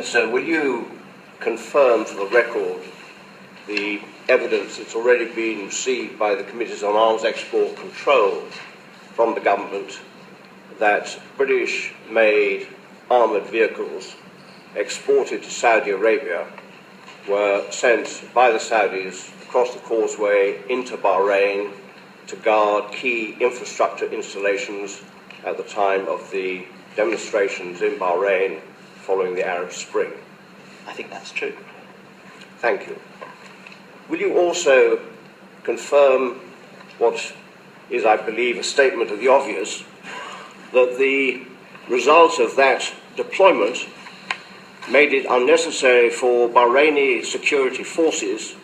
Minister, will you confirm for the record the evidence that's already been received by the Committees on Arms Export Control from the government that British-made armoured vehicles exported to Saudi Arabia were sent by the Saudis across the causeway into Bahrain to guard key infrastructure installations at the time of the demonstrations in Bahrain following the Arab Spring? I think that's true. Thank you. Will you also confirm what is, I believe, a statement of the obvious, that the result of that deployment made it unnecessary for Bahraini security forces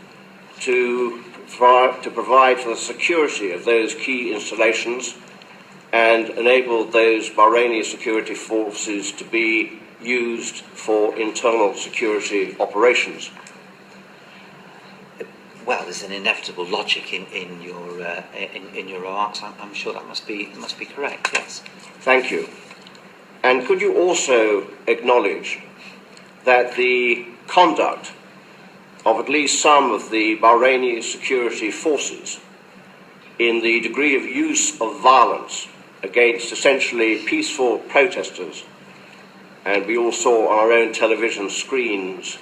to provide for the security of those key installations and enabled those Bahraini security forces to be used for internal security operations? Well, there's an inevitable logic in your remarks. I'm sure that must be correct. Yes. Thank you. And could you also acknowledge that the conduct of at least some of the Bahraini security forces in the degree of use of violence against essentially peaceful protesters, and we all saw on our own television screens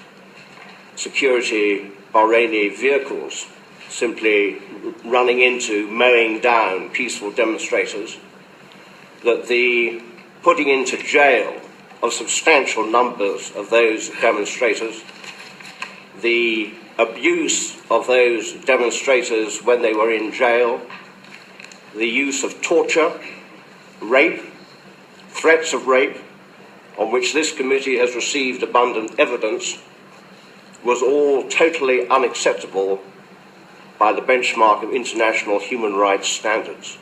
security Bahraini vehicles simply running into, mowing down peaceful demonstrators, that the putting into jail of substantial numbers of those demonstrators, the abuse of those demonstrators when they were in jail, the use of torture, rape, threats of rape, on which this committee has received abundant evidence, was all totally unacceptable by the benchmark of international human rights standards.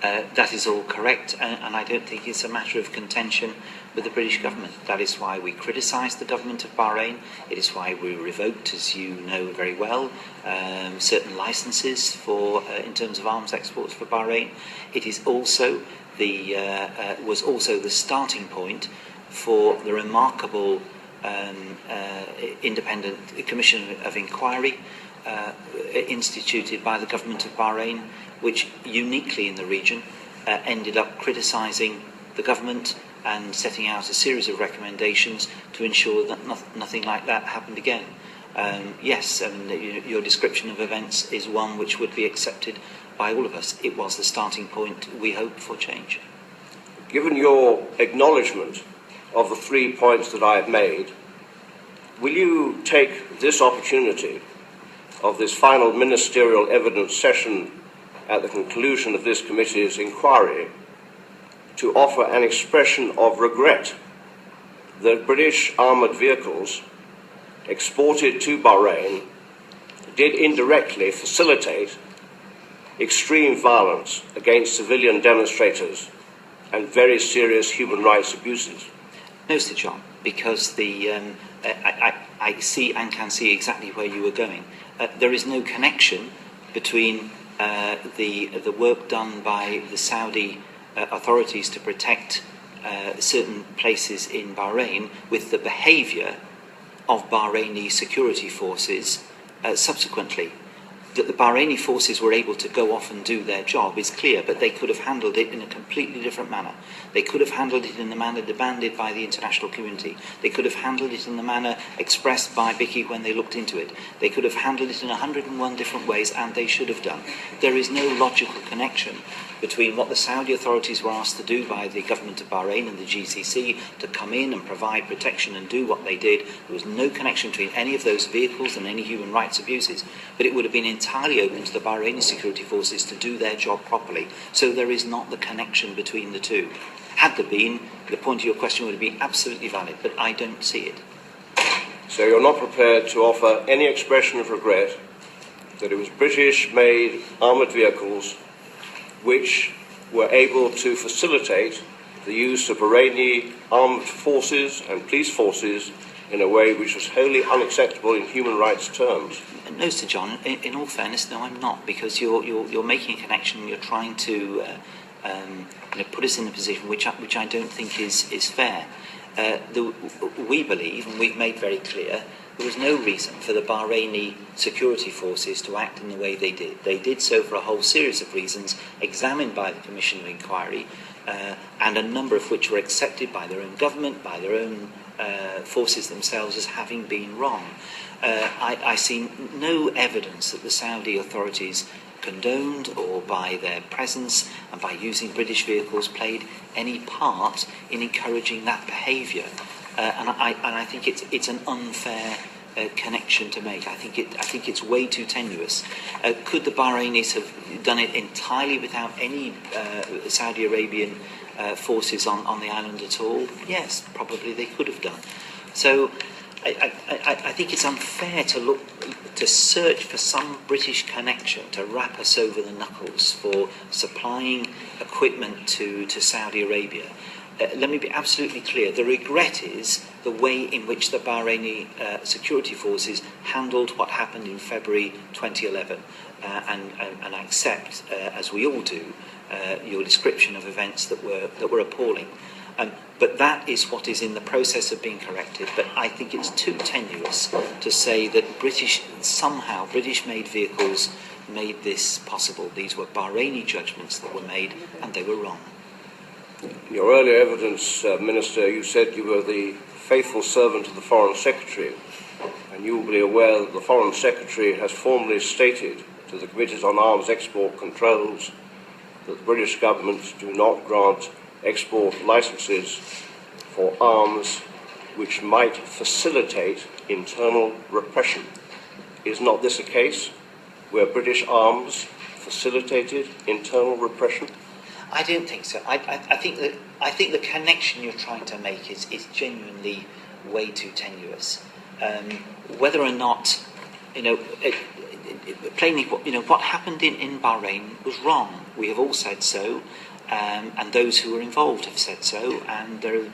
That is all correct, and I don't think it's a matter of contention with the British government. That is why we criticised the government of Bahrain. It is why we revoked, as you know very well, certain licences for in terms of arms exports for Bahrain. It is also was also the starting point for the remarkable independent commission of inquiry instituted by the government of Bahrain, which uniquely in the region ended up criticising the government and setting out a series of recommendations to ensure that nothing like that happened again. Yes, I mean, your description of events is one which would be accepted by all of us. It was the starting point, we hope, for change. Given your acknowledgement of the 3 points that I have made, will you take this opportunity of this final ministerial evidence session at the conclusion of this committee's inquiry to offer an expression of regret that British armoured vehicles exported to Bahrain did indirectly facilitate extreme violence against civilian demonstrators and very serious human rights abuses? No, Sir John, because I see and can see exactly where you are going. There is no connection between the work done by the Saudi authorities to protect certain places in Bahrain with the behaviour of Bahraini security forces subsequently. That the Bahraini forces were able to go off and do their job is clear, but they could have handled it in a completely different manner. They could have handled it in the manner demanded by the international community. They could have handled it in the manner expressed by Vicky when they looked into it. They could have handled it in 101 different ways, and they should have done. There is no logical connection between what the Saudi authorities were asked to do by the government of Bahrain and the GCC to come in and provide protection and do what they did. There was no connection between any of those vehicles and any human rights abuses, but it would have been entirely open to the Bahraini security forces to do their job properly. So there is not the connection between the two. Had there been, the point of your question would have been absolutely valid, but I don't see it. So you're not prepared to offer any expression of regret that it was British-made armoured vehicles which were able to facilitate the use of Bahraini armed forces and police forces in a way which was wholly unacceptable in human rights terms? No, Sir John, in all fairness, no, I'm not, because you're making a connection, you're trying to put us in a position which I don't think is fair. we believe, and we've made very clear, there was no reason for the Bahraini security forces to act in the way they did. They did so for a whole series of reasons examined by the Commission of Inquiry, and a number of which were accepted by their own government, by their own forces themselves as having been wrong. I see no evidence that the Saudi authorities condoned or by their presence and by using British vehicles played any part in encouraging that behaviour. And I think it's an unfair connection to make. I think it's way too tenuous. Could the Bahrainis have done it entirely without any Saudi Arabian forces on the island at all? Yes, probably they could have done. So I think it's unfair to search for some British connection to wrap us over the knuckles for supplying equipment to Saudi Arabia. Let me be absolutely clear. The regret is the way in which the Bahraini security forces handled what happened in February 2011. And I accept, as we all do, your description of events that were appalling. But that is what is in the process of being corrected. But I think it's too tenuous to say that British-made vehicles made this possible. These were Bahraini judgments that were made, and they were wrong. In your earlier evidence, Minister, you said you were the faithful servant of the Foreign Secretary, and you will be aware that the Foreign Secretary has formally stated to the Committees on Arms Export Controls that the British government do not grant export licences for arms which might facilitate internal repression. Is not this a case where British arms facilitated internal repression? I don't think so. I think the connection you're trying to make is genuinely way too tenuous. Whether or not, plainly, what happened in Bahrain was wrong. We have all said so, and those who were involved have said so, and there are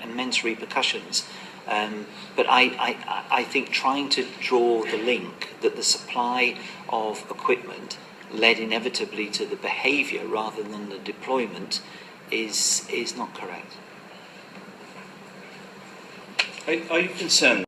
immense repercussions. But I think trying to draw the link that the supply of equipment led inevitably to the behaviour rather than the deployment is not correct. Are you concerned